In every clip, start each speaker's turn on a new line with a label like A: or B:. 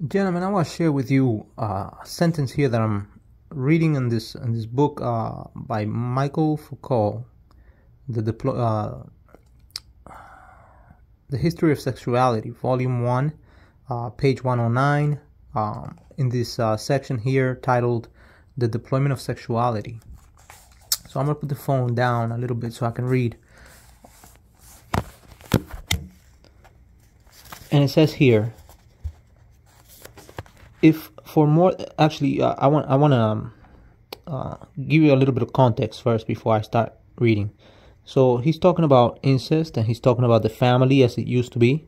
A: Gentlemen, I want to share with you a sentence here that I'm reading in this book by Michael Focault, the History of Sexuality, Volume 1, page 109, in this section here titled The Deployment of Sexuality. So I'm going to put the phone down a little bit so I can read. And it says here, if for more, actually, I want to give you a little bit of context first before I start reading. So he's talking about incest, and he's talking about the family as it used to be,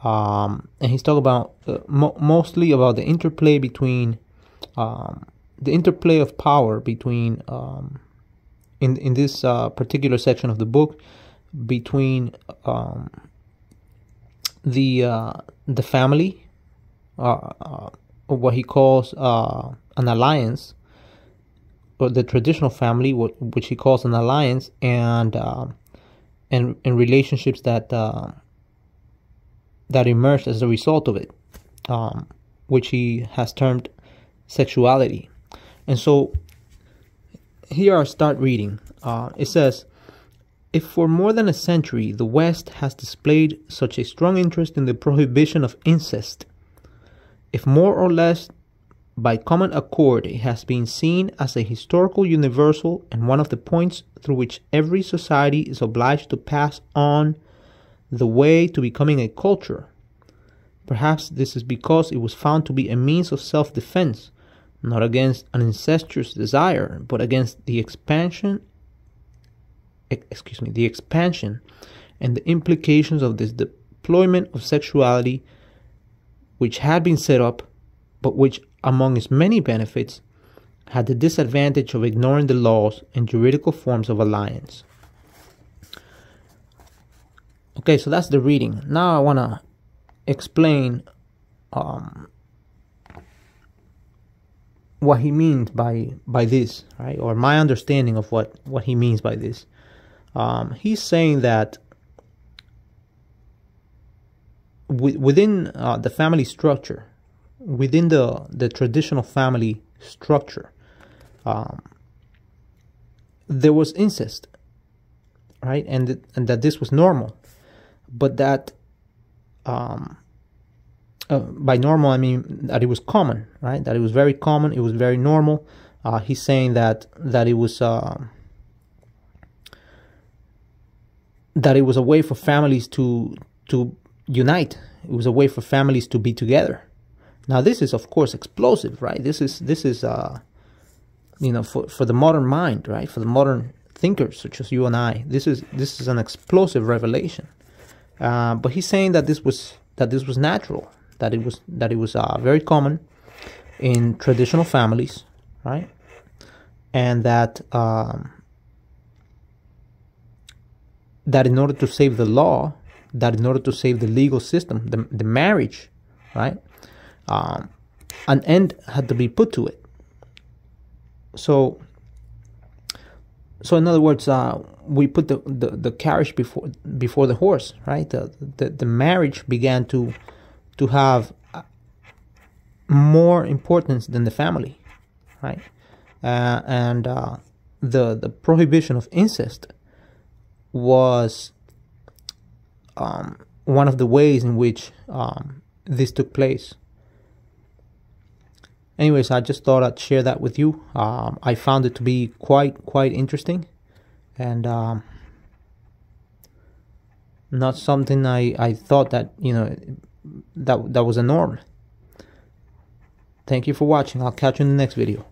A: and he's talking about mostly about the interplay between the interplay of power between in this particular section of the book between the family, what he calls an alliance, or the traditional family, which he calls an alliance, and relationships that emerged as a result of it, which he has termed sexuality. And so here I start reading. It says, if for more than a century the West has displayed such a strong interest in the prohibition of incest, if more or less by common accord it has been seen as a historical universal and one of the points through which every society is obliged to pass on the way to becoming a culture, perhaps this is because it was found to be a means of self-defense, not against an incestuous desire, but against the expansion and the implications of this deployment of sexuality, which had been set up, but which, among its many benefits, had the disadvantage of ignoring the laws and juridical forms of alliance. Okay, so that's the reading. Now I want to explain what he means by this, right? Or my understanding of what he means by this. He's saying that within the family structure, within the traditional family structure, there was incest, right? And that this was normal, but that by normal I mean that it was common, right? That it was very common, it was very normal. He's saying that it was a way for families to unite. It was a way for families to be together. Now this is of course explosive, right? This is you know, for the modern mind, right? For the modern thinkers such as you and I, this is an explosive revelation. But he's saying that this was natural, that it was very common in traditional families, right? And that in order to save the law, that in order to save the legal system, the marriage, right, an end had to be put to it. So in other words, we put the carriage before the horse, right? The marriage began to have more importance than the family, right? And the prohibition of incest was one of the ways in which this took place. Anyways, I just thought I'd share that with you. I found it to be quite interesting, and not something I thought that, you know, that was a norm. Thank you for watching. I'll catch you in the next video.